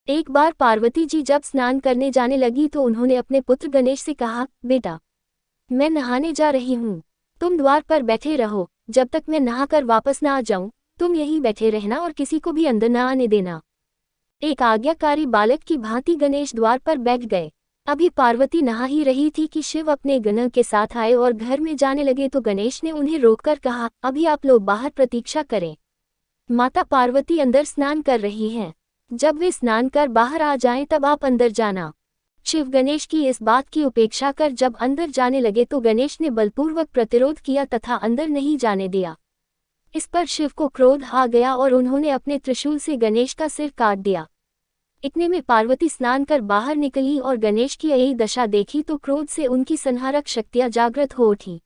एक बार पार्वती जी जब स्नान करने जाने लगी तो उन्होंने अपने पुत्र गणेश से कहा, बेटा, मैं नहाने जा रही हूँ, तुम द्वार पर बैठे रहो, जब तक मैं नहाकर वापस न आ जाऊं, तुम यहीं बैठे रहना और किसी को भी अंदर न आने देना। एक आज्ञाकारी बालक की भांति गणेश द्वार पर बैठ गए। अभी पार्वती नहा ही रही थी कि शिव अपने गण के साथ आए और घर में जाने लगे तो गणेश ने उन्हें रोककर कहा, अभी आप लोग बाहर प्रतीक्षा करें, माता पार्वती अंदर स्नान कर रही हैं, जब वे स्नान कर बाहर आ जाएं तब आप अंदर जाना। शिव गणेश की इस बात की उपेक्षा कर जब अंदर जाने लगे तो गणेश ने बलपूर्वक प्रतिरोध किया तथा अंदर नहीं जाने दिया। इस पर शिव को क्रोध आ गया और उन्होंने अपने त्रिशूल से गणेश का सिर काट दिया। इतने में पार्वती स्नान कर बाहर निकली और गणेश की यही दशा देखी तो क्रोध से उनकी संहारक शक्तियां जागृत हो उठी।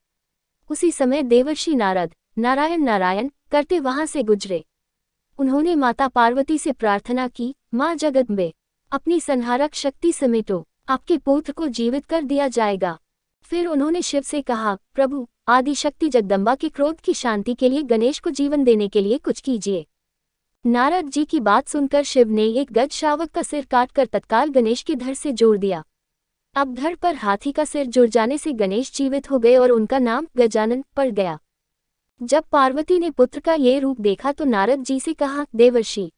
उसी समय देवर्षि नारद नारायण नारायण करते वहां से गुजरे। उन्होंने माता पार्वती से प्रार्थना की, माँ जगदम्बे, अपनी संहारक शक्ति समेटो, आपके पुत्र को जीवित कर दिया जाएगा। फिर उन्होंने शिव से कहा, प्रभु, आदिशक्ति जगदम्बा के क्रोध की शांति के लिए गणेश को जीवन देने के लिए कुछ कीजिए। नारद जी की बात सुनकर शिव ने एक गज शावक का सिर काटकर तत्काल गणेश के धड़ से जोड़ दिया। अब धड़ पर हाथी का सिर जुड़ जाने से गणेश जीवित हो गए और उनका नाम गजानन पड़ गया। जब पार्वती ने पुत्र का ये रूप देखा तो नारद जी से कहा, देवर्षि,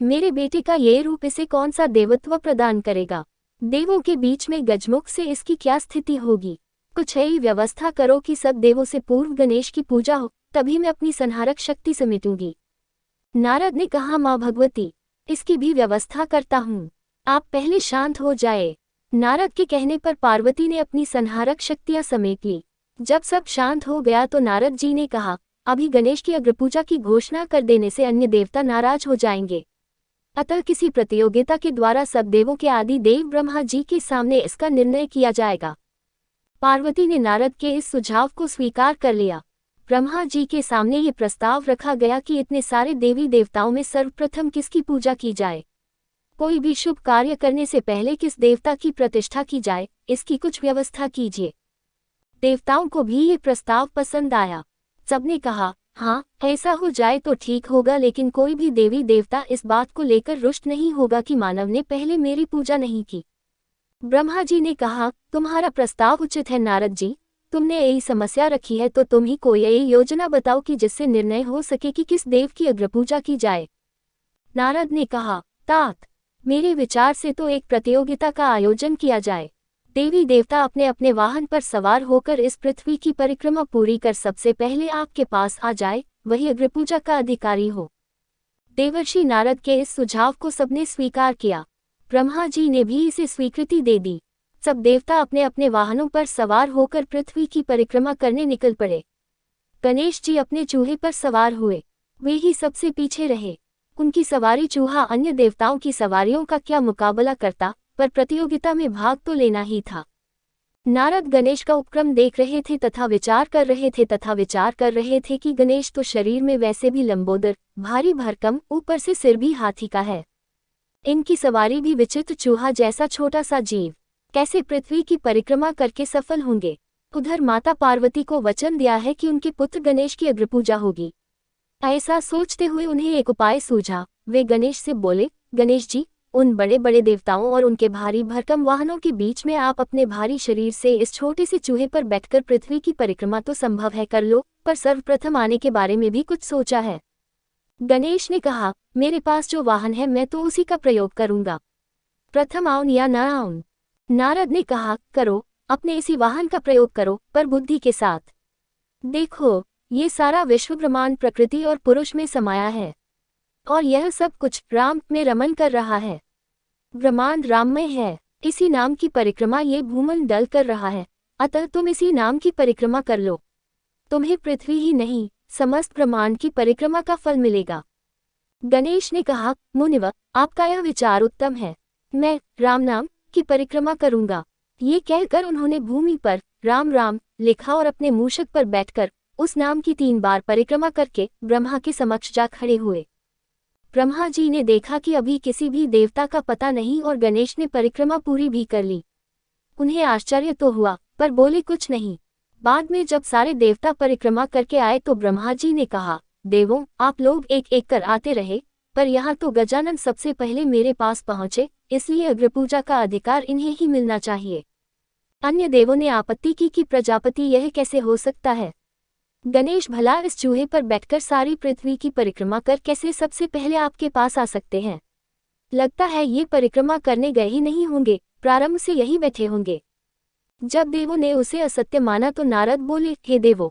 मेरे बेटे का ये रूप इसे कौन सा देवत्व प्रदान करेगा? देवों के बीच में गजमुख से इसकी क्या स्थिति होगी? कुछ ऐसी व्यवस्था करो कि सब देवों से पूर्व गणेश की पूजा हो, तभी मैं अपनी संहारक शक्ति समेटूंगी। नारद ने कहा, माँ भगवती, इसकी भी व्यवस्था करता हूँ, आप पहले शांत हो जाए। नारद के कहने पर पार्वती ने अपनी संहारक शक्तियां समेट ली। जब सब शांत हो गया तो नारद जी ने कहा, अभी गणेश की अग्रपूजा की घोषणा कर देने से अन्य देवता नाराज हो जाएंगे, अतः किसी प्रतियोगिता के द्वारा सब देवों के आदि देव ब्रह्मा जी के सामने इसका निर्णय किया जाएगा। पार्वती ने नारद के इस सुझाव को स्वीकार कर लिया। ब्रह्मा जी के सामने ये प्रस्ताव रखा गया कि इतने सारे देवी देवताओं में सर्वप्रथम किसकी पूजा की जाए, कोई भी शुभ कार्य करने से पहले किस देवता की प्रतिष्ठा की जाए, इसकी कुछ व्यवस्था कीजिए। देवताओं को भी ये प्रस्ताव पसंद आया। सबने कहा, हाँ, ऐसा हो जाए तो ठीक होगा, लेकिन कोई भी देवी देवता इस बात को लेकर रुष्ट नहीं होगा कि मानव ने पहले मेरी पूजा नहीं की। ब्रह्मा जी ने कहा, तुम्हारा प्रस्ताव उचित है नारद जी, तुमने यही समस्या रखी है तो तुम ही कोई यही योजना बताओ कि जिससे निर्णय हो सके कि किस देव की अग्रपूजा की जाए। नारद ने कहा, तात, मेरे विचार से तो एक प्रतियोगिता का आयोजन किया जाए। देवी देवता अपने अपने वाहन पर सवार होकर इस पृथ्वी की परिक्रमा पूरी कर सबसे पहले आपके पास आ जाए, वही अग्रपूजा का अधिकारी हो। देवर्षि नारद के इस सुझाव को सबने स्वीकार किया। ब्रह्मा जी ने भी इसे स्वीकृति दे दी। सब देवता अपने अपने वाहनों पर सवार होकर पृथ्वी की परिक्रमा करने निकल पड़े। गणेश जी अपने चूहे पर सवार हुए, वे ही सबसे पीछे रहे। उनकी सवारी चूहा अन्य देवताओं की सवारियों का क्या मुकाबला करता, पर प्रतियोगिता में भाग तो लेना ही था। नारद गणेश का उपक्रम देख रहे थे तथा विचार कर रहे थे कि गणेश तो शरीर में वैसे भी लंबोदर, भारी भरकम, ऊपर से सिर भी हाथी का है। इनकी सवारी भी विचित्र चूहा जैसा छोटा सा जीव कैसे पृथ्वी की परिक्रमा करके सफल होंगे। उधर माता पार्वती को वचन दिया है कि उनके पुत्र गणेश की अग्रपूजा होगी। ऐसा सोचते हुए उन्हें एक उपाय सूझा। वे गणेश से बोले, गणेश जी, उन बड़े बड़े देवताओं और उनके भारी भरकम वाहनों के बीच में आप अपने भारी शरीर से इस छोटे से चूहे पर बैठकर पृथ्वी की परिक्रमा तो संभव है कर लो, पर सर्वप्रथम आने के बारे में भी कुछ सोचा है। गणेश ने कहा, मेरे पास जो वाहन है मैं तो उसी का प्रयोग करूंगा, प्रथम आऊं या न आऊं। नारद ने कहा, करो, अपने इसी वाहन का प्रयोग करो, पर बुद्धि के साथ। देखो, ये सारा विश्व ब्रह्मांड प्रकृति और पुरुष में समाया है, और यह सब कुछ राम में रमन कर रहा है। ब्रह्मांड राममय है, इसी नाम की परिक्रमा ये भूमंडल कर रहा है, अतः तुम इसी नाम की परिक्रमा कर लो। तुम्हें पृथ्वी ही नहीं, समस्त ब्रह्मांड की परिक्रमा का फल मिलेगा। गणेश ने कहा, मुनिवर, आपका यह विचार उत्तम है, मैं राम नाम की परिक्रमा करूंगा। ये कहकर उन्होंने भूमि पर राम राम लिखा और अपने मूषक पर बैठकर उस नाम की 3 बार परिक्रमा करके ब्रह्मा के समक्ष जा खड़े हुए। ब्रह्मा जी ने देखा कि अभी किसी भी देवता का पता नहीं और गणेश ने परिक्रमा पूरी भी कर ली। उन्हें आश्चर्य तो हुआ, पर बोले कुछ नहीं। बाद में जब सारे देवता परिक्रमा करके आए तो ब्रह्मा जी ने कहा, देवों, आप लोग एक एक कर आते रहे, पर यहाँ तो गजानन सबसे पहले मेरे पास पहुँचे, इसलिए अग्रपूजा का अधिकार इन्हें ही मिलना चाहिए। अन्य देवों ने आपत्ति की कि प्रजापति यह कैसे हो सकता है? गणेश भला इस चूहे पर बैठकर सारी पृथ्वी की परिक्रमा कर कैसे सबसे पहले आपके पास आ सकते हैं? लगता है ये परिक्रमा करने गए ही नहीं होंगे, प्रारंभ से यही बैठे होंगे। जब देवों ने उसे असत्य माना तो नारद बोले, हे देवों,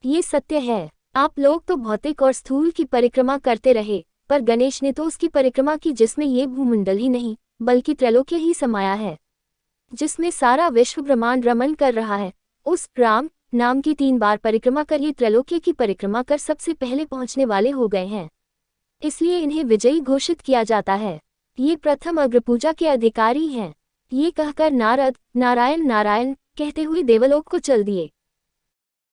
ये सत्य है। आप लोग तो भौतिक और स्थूल की परिक्रमा करते रहे, पर गणेश ने तो उसकी परिक्रमा की जिसमें ये भूमंडल ही नहीं बल्कि त्रैलोक्य ही समाया है, जिसमें सारा विश्व ब्रह्मांड रमन कर रहा है। उस राम नाम की 3 बार परिक्रमा कर ये त्रैलोक्य की परिक्रमा कर सबसे पहले पहुंचने वाले हो गए हैं, इसलिए इन्हें विजयी घोषित किया जाता है। ये प्रथम अग्रपूजा के अधिकारी हैं। ये कहकर नारद नारायण नारायण कहते हुए देवलोक को चल दिए।